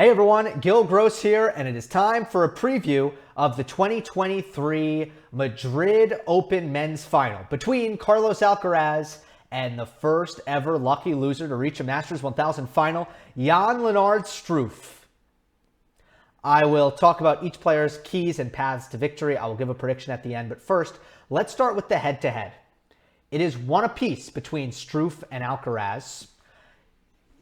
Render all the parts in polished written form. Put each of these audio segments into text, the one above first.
Hey everyone, Gill Gross here, and it is time for a preview of the 2023 Madrid Open Men's Final between Carlos Alcaraz and the first ever lucky loser to reach a Masters 1000 final, Jan-Lennard Struff. I will talk about each player's keys and paths to victory. I will give a prediction at the end, but first, let's start with the head-to-head. It is one apiece between Struff and Alcaraz.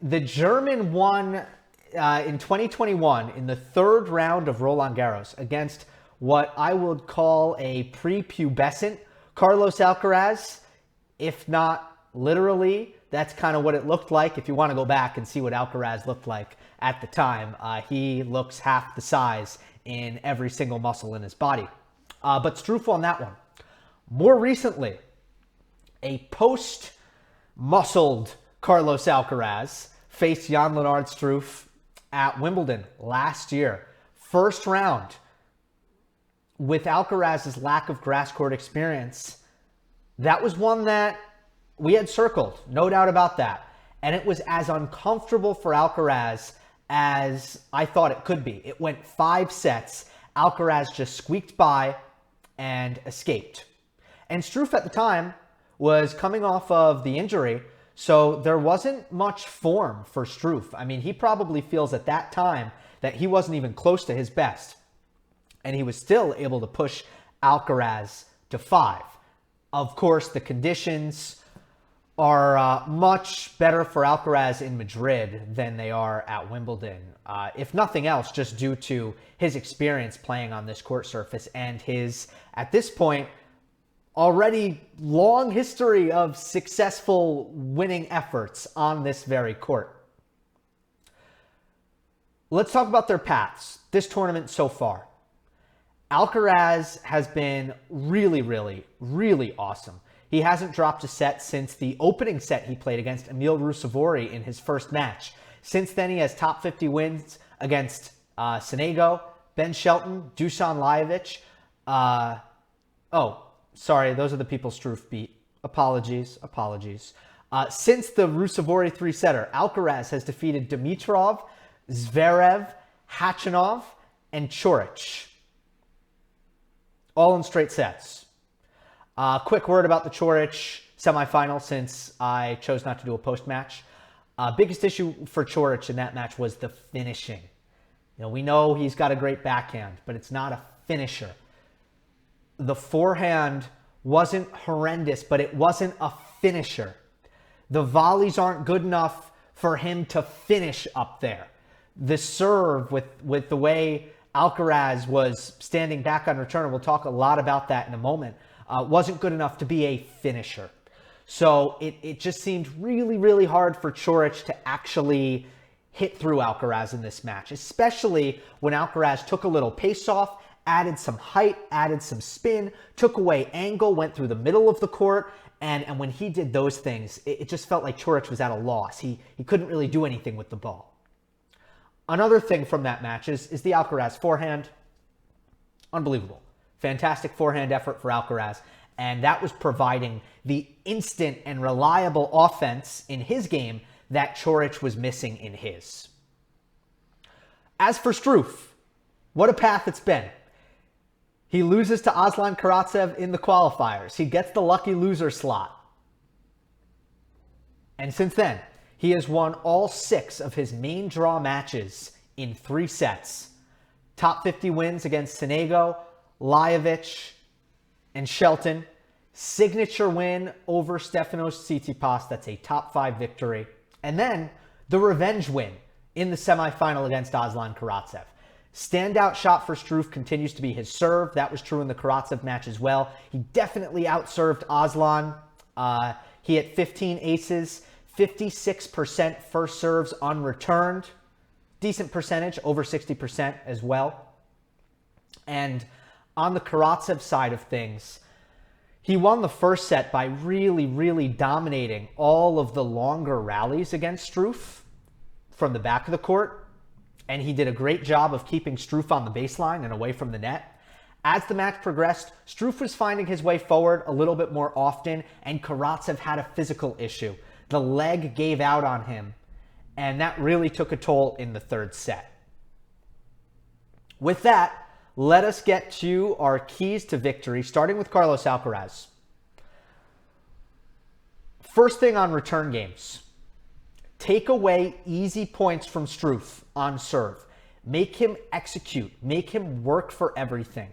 The German won in 2021 in the third round of Roland Garros against what I would call a prepubescent Carlos Alcaraz. If not literally, that's kind of what it looked like. If you want to go back and see what Alcaraz looked like at the time, he looks half the size in every single muscle in his body. But Struff won that one. More recently, a post-muscled Carlos Alcaraz faced Jan-Lennard Struff at Wimbledon last year. First round. With Alcaraz's lack of grass court experience, that was one that we had circled, no doubt about that. And it was as uncomfortable for Alcaraz as I thought it could be. It went 5 sets. Alcaraz just squeaked by and escaped. And Struff at the time was coming off of the injury, so there wasn't much form for Struff. I mean, he probably feels at that time that he wasn't even close to his best. And he was still able to push Alcaraz to 5. Of course, the conditions are much better for Alcaraz in Madrid than they are at Wimbledon. If nothing else, just due to his experience playing on this court surface and his, at this point, already long history of successful winning efforts on this very court. Let's talk about their paths this tournament so far. Alcaraz has been really awesome. He hasn't dropped a set since the opening set he played against Emil Ruusuvuori in his first match. Since then, he has top 50 wins against Sonego, Ben Shelton, Dusan Lajovic. Sorry, those are the people Struff beat. Apologies. Since the Ruusuvuori 3-setter, Alcaraz has defeated Dimitrov, Zverev, Khachanov, and Coric. All in straight sets. Quick word about the Coric semifinal, since I chose not to do a post-match. Biggest issue for Coric in that match was the finishing. We know he's got a great backhand, but it's not a finisher. The forehand wasn't horrendous, but it wasn't a finisher. The volleys aren't good enough for him to finish up there. The serve, with the way Alcaraz was standing back on return, and we'll talk a lot about that in a moment, wasn't good enough to be a finisher. So it just seemed really hard for Coric to actually hit through Alcaraz in this match, especially when Alcaraz took a little pace off, added some height, added some spin, took away angle, went through the middle of the court, and when he did those things, it just felt like Coric was at a loss. He couldn't really do anything with the ball. Another thing from that match is the Alcaraz forehand. Unbelievable. Fantastic forehand effort for Alcaraz, and that was providing the instant and reliable offense in his game that Coric was missing in his. As for Struff, what a path it's been. He loses to Aslan Karatsev in the qualifiers. He gets the lucky loser slot. And since then, he has won all 6 of his main draw matches in 3 sets. Top 50 wins against Sonego, Lajovic, and Shelton. Signature win over Stefanos Tsitsipas. That's a top 5 victory. And then the revenge win in the semifinal against Aslan Karatsev. Standout shot for Struff continues to be his serve. That was true in the Karatsev match as well. He definitely outserved Aslan. He hit 15 aces, 56% first serves unreturned. Decent percentage, over 60% as well. And on the Karatsev side of things, he won the first set by really dominating all of the longer rallies against Struff from the back of the court. And he did a great job of keeping Struff on the baseline and away from the net. As the match progressed, Struff was finding his way forward a little bit more often, and Karatsev had a physical issue. The leg gave out on him, and that really took a toll in the third set. With that, let us get to our keys to victory, starting with Carlos Alcaraz. First thing on return games, take away easy points from Struff on serve. Make him execute. Make him work for everything.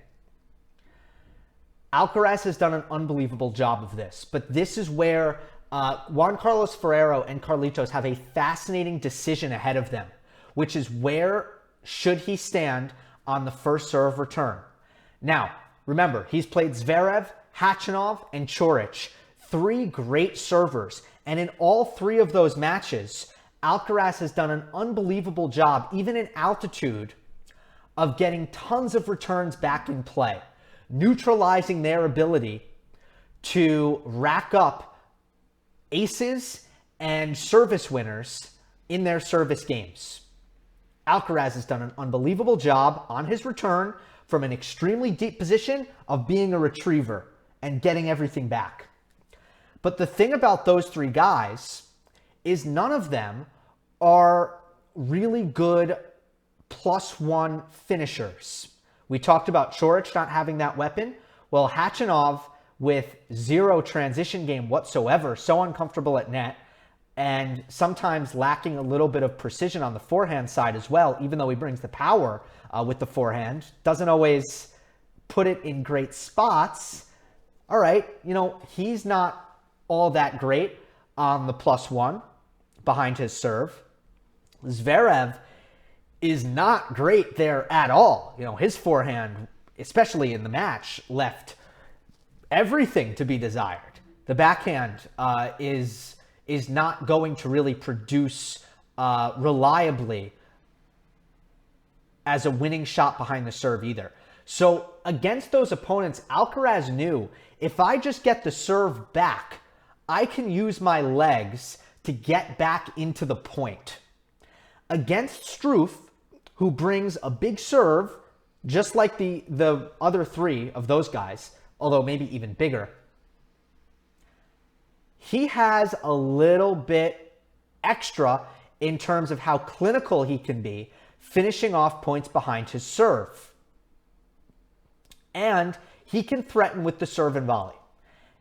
Alcaraz has done an unbelievable job of this, but this is where Juan Carlos Ferrero and Carlitos have a fascinating decision ahead of them, which is where should he stand on the first serve return. Now, remember, he's played Zverev, Khachanov, and Coric, 3 great servers, and in all 3 of those matches, Alcaraz has done an unbelievable job, even in altitude, of getting tons of returns back in play, neutralizing their ability to rack up aces and service winners in their service games. Alcaraz has done an unbelievable job on his return from an extremely deep position of being a retriever and getting everything back. But the thing about those 3 guys is none of them are really good +1 finishers. We talked about Coric not having that weapon. Well, Khachanov with 0 transition game whatsoever, so uncomfortable at net, and sometimes lacking a little bit of precision on the forehand side as well, even though he brings the power with the forehand. Doesn't always put it in great spots. All right, he's not all that great on the +1 behind his serve. Zverev is not great there at all. His forehand, especially in the match, left everything to be desired. The backhand is not going to really produce reliably as a winning shot behind the serve either. So against those opponents, Alcaraz knew, if I just get the serve back, I can use my legs to get back into the point. Against Struff, who brings a big serve, just like the other 3 of those guys, although maybe even bigger, he has a little bit extra in terms of how clinical he can be, finishing off points behind his serve. And he can threaten with the serve and volley.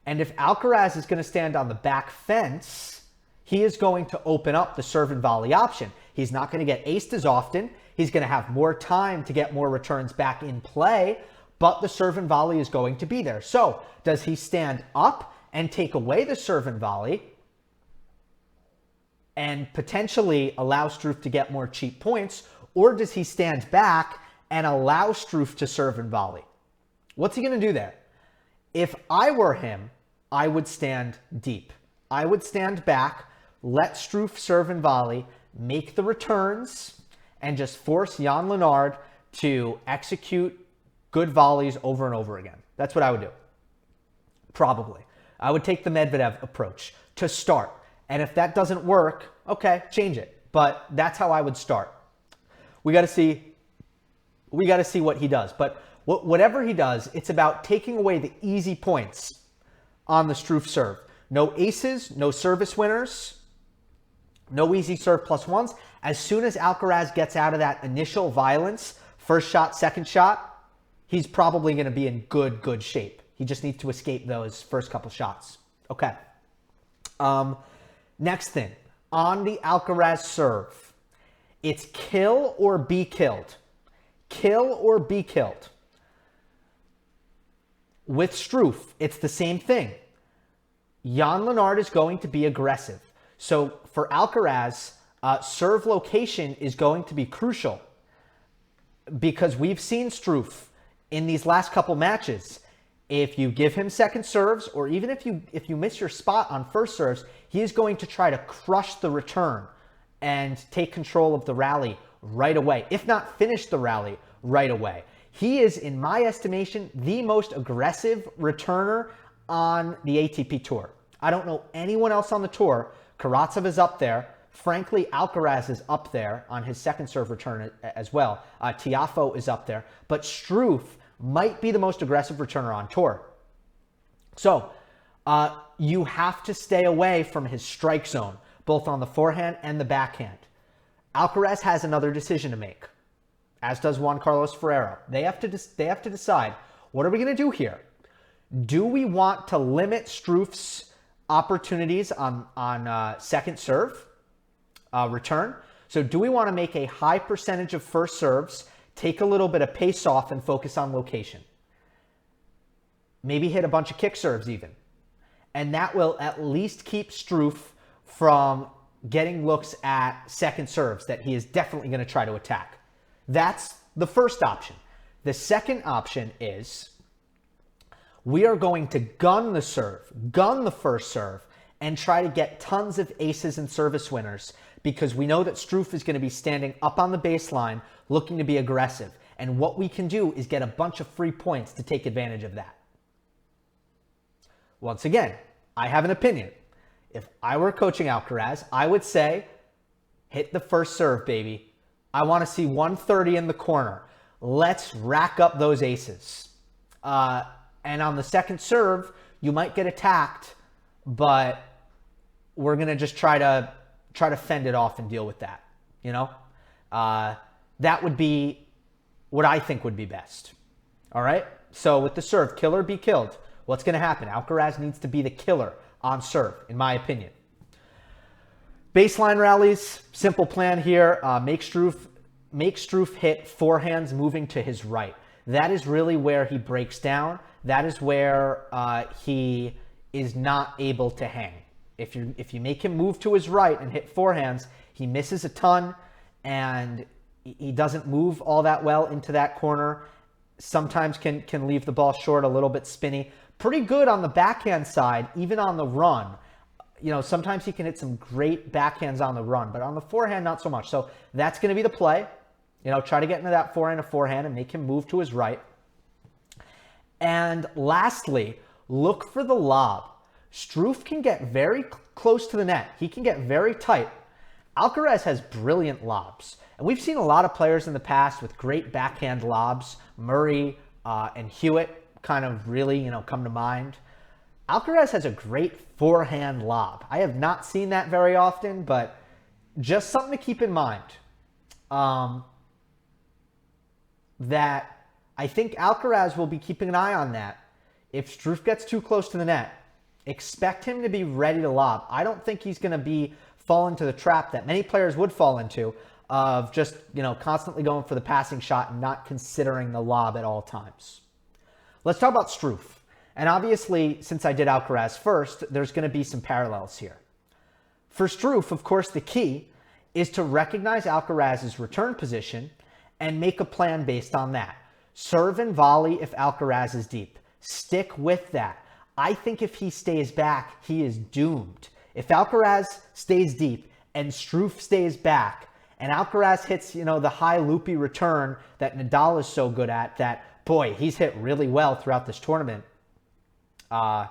And if Alcaraz is going to stand on the back fence, he is going to open up the serve and volley option. He's not going to get aced as often. He's going to have more time to get more returns back in play, but the serve and volley is going to be there. So does he stand up and take away the serve and volley and potentially allow Struff to get more cheap points, or does he stand back and allow Struff to serve and volley? What's he going to do there? If I were him, I would stand deep. I would stand back, let Struff serve and volley, make the returns, and just force Jan-Lennard to execute good volleys over and over again. That's what I would do. Probably. I would take the Medvedev approach to start. And if that doesn't work, okay, change it. But that's how I would start. We got to see what he does. But whatever he does, it's about taking away the easy points on the Struff serve. No aces, no service winners, no easy serve +1s. As soon as Alcaraz gets out of that initial violence, first shot, second shot, he's probably going to be in good shape. He just needs to escape those first couple shots. Okay. Next thing, on the Alcaraz serve, it's kill or be killed. Kill or be killed. With Struff, it's the same thing. Jan-Lennard is going to be aggressive. So for Alcaraz, serve location is going to be crucial because we've seen Struff in these last couple matches. If you give him second serves, or even if you miss your spot on first serves, he is going to try to crush the return and take control of the rally right away, if not finish the rally right away. He is, in my estimation, the most aggressive returner on the ATP Tour. I don't know anyone else on the tour. Karatsev is up there. Frankly, Alcaraz is up there on his second serve return as well. Tiafoe is up there. But Struff might be the most aggressive returner on tour. So you have to stay away from his strike zone, both on the forehand and the backhand. Alcaraz has another decision to make. as does Juan Carlos Ferrero. They have to decide, what are we going to do here? Do we want to limit Struff's opportunities on second serve return? So do we want to make a high percentage of first serves, take a little bit of pace off, and focus on location? Maybe hit a bunch of kick serves even. And that will at least keep Struff from getting looks at second serves that he is definitely going to try to attack. That's the first option. The second option is we are going to gun the serve, gun the first serve, and try to get tons of aces and service winners, because we know that Struff is going to be standing up on the baseline looking to be aggressive. And what we can do is get a bunch of free points to take advantage of that. Once again, I have an opinion. If I were coaching Alcaraz, I would say, hit the first serve, baby. I want to see 130 in the corner. Let's rack up those aces. And on the second serve, you might get attacked, but we're going to just try to fend it off and deal with that. You know, that would be what I think would be best. All right. So with the serve, kill or be killed. What's going to happen? Alcaraz needs to be the killer on serve, in my opinion. Baseline rallies, simple plan here. Make Struff hit forehands moving to his right. That is really where he breaks down. That is where he is not able to hang. If you make him move to his right and hit forehands, he misses a ton, and he doesn't move all that well into that corner. Sometimes can leave the ball short, a little bit spinny. Pretty good on the backhand side, even on the run. You know, sometimes he can hit some great backhands on the run, but on the forehand, not so much. So that's going to be the play. You know, try to get into that forehand and make him move to his right. And lastly, look for the lob. Struff can get very close to the net. He can get very tight. Alcaraz has brilliant lobs. And we've seen a lot of players in the past with great backhand lobs. Murray and Hewitt kind of really, you know, come to mind. Alcaraz has a great forehand lob. I have not seen that very often, but just something to keep in mind. That I think Alcaraz will be keeping an eye on that. If Struff gets too close to the net, expect him to be ready to lob. I don't think he's going to fall into the trap that many players would fall into of just, you know, constantly going for the passing shot and not considering the lob at all times. Let's talk about Struff. And obviously, since I did Alcaraz first, there's going to be some parallels here. For Struff, of course, the key is to recognize Alcaraz's return position and make a plan based on that. Serve and volley if Alcaraz is deep. Stick with that. I think if he stays back, he is doomed. If Alcaraz stays deep and Struff stays back, and Alcaraz hits, you know, the high loopy return that Nadal is so good at, that, boy, he's hit really well throughout this tournament. I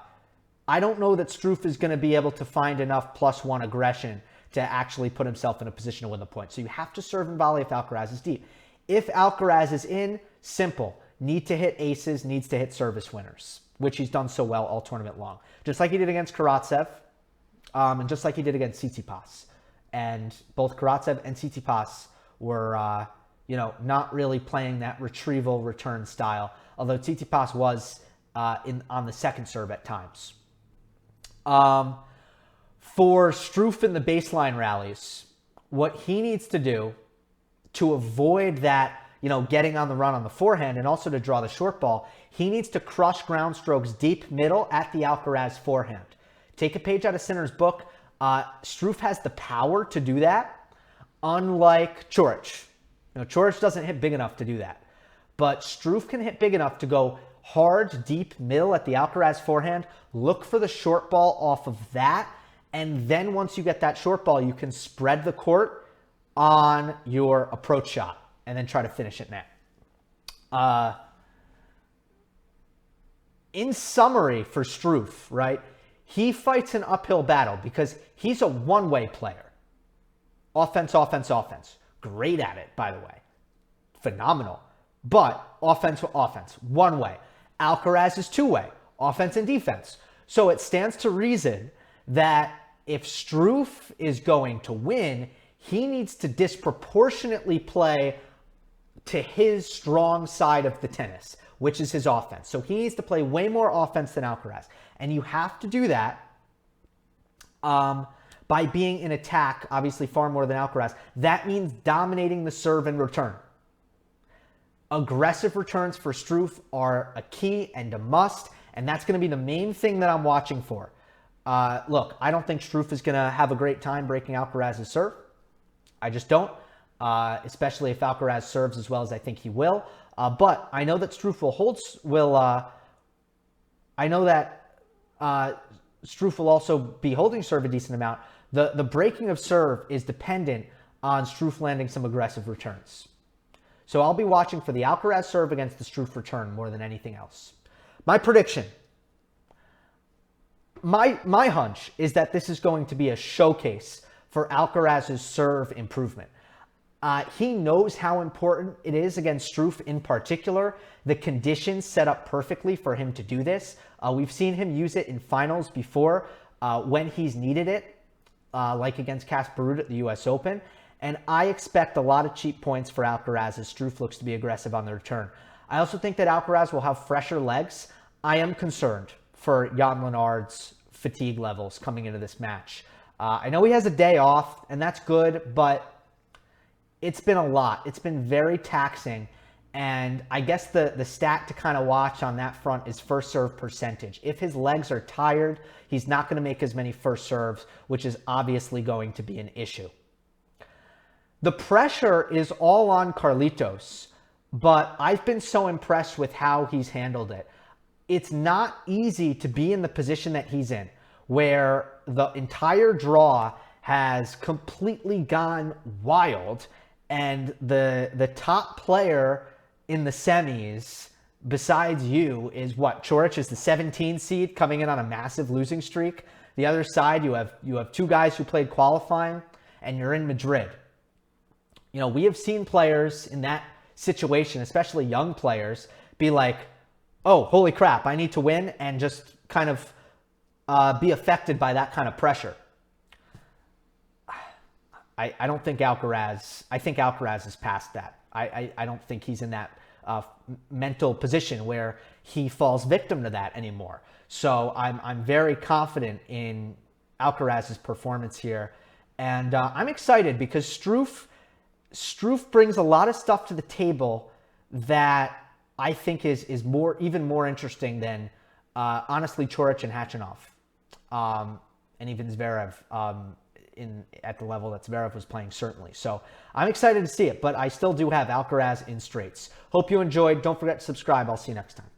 don't know that Struff is going to be able to find enough +1 aggression to actually put himself in a position to win the point. So you have to serve and volley if Alcaraz is deep. If Alcaraz is in, simple. Need to hit aces, needs to hit service winners, which he's done so well all tournament long. Just like he did against Karatsev, and just like he did against Tsitsipas. And both Karatsev and Tsitsipas were, you know, not really playing that retrieval return style, although Tsitsipas was on the second serve at times. For Struff in the baseline rallies, what he needs to do to avoid that, you know, getting on the run on the forehand and also to draw the short ball, he needs to crush ground strokes deep middle at the Alcaraz forehand. Take a page out of Sinner's book. Struff has the power to do that, unlike Coric. You know, Coric doesn't hit big enough to do that. But Struff can hit big enough to go hard, deep middle at the Alcaraz forehand. Look for the short ball off of that. And then once you get that short ball, you can spread the court on your approach shot and then try to finish it net. In summary for Struff, right, he fights an uphill battle because he's a one-way player. Offense, offense, offense. Great at it, by the way. Phenomenal. But offense, offense. One way. Alcaraz is two-way. Offense and defense. So it stands to reason that if Struff is going to win, he needs to disproportionately play to his strong side of the tennis, which is his offense. So he needs to play way more offense than Alcaraz. And you have to do that by being in attack, obviously far more than Alcaraz. That means dominating the serve and return. Aggressive returns for Struff are a key and a must, and that's going to be the main thing that I'm watching for. Look, I don't think Struff is going to have a great time breaking Alcaraz's serve. I just don't, especially if Alcaraz serves as well as I think he will. But I know that Struff Struff will also be holding serve a decent amount. The breaking of serve is dependent on Struff landing some aggressive returns. So I'll be watching for the Alcaraz serve against the Struff return more than anything else. My prediction. My hunch is that this is going to be a showcase for Alcaraz's serve improvement. He knows how important it is against Struff in particular. The conditions set up perfectly for him to do this. We've seen him use it in finals before when he's needed it, like against Casper Ruud at the US Open. And I expect a lot of cheap points for Alcaraz as Struff looks to be aggressive on the return. I also think that Alcaraz will have fresher legs. I am concerned for Jan-Lennard's fatigue levels coming into this match. I know he has a day off, and that's good, but it's been a lot. It's been very taxing, and I guess the stat to kind of watch on that front is first serve percentage. If his legs are tired, he's not going to make as many first serves, which is obviously going to be an issue. The pressure is all on Carlitos, but I've been so impressed with how he's handled it. It's not easy to be in the position that he's in, where the entire draw has completely gone wild, and the top player in the semis, besides you, is what? Coric is the 17 seed coming in on a massive losing streak. The other side, you have two guys who played qualifying, and you're in Madrid. You know, we have seen players in that situation, especially young players, be like, oh, holy crap, I need to win, and just kind of be affected by that kind of pressure. I don't think Alcaraz, I think Alcaraz is past that. I don't think he's in that mental position where he falls victim to that anymore. So I'm very confident in Alcaraz's performance here. And I'm excited because Struff brings a lot of stuff to the table that I think is even more interesting than, honestly, Coric and Khachanov, and even Zverev at the level that Zverev was playing, certainly. So I'm excited to see it, but I still do have Alcaraz in straights. Hope you enjoyed. Don't forget to subscribe. I'll see you next time.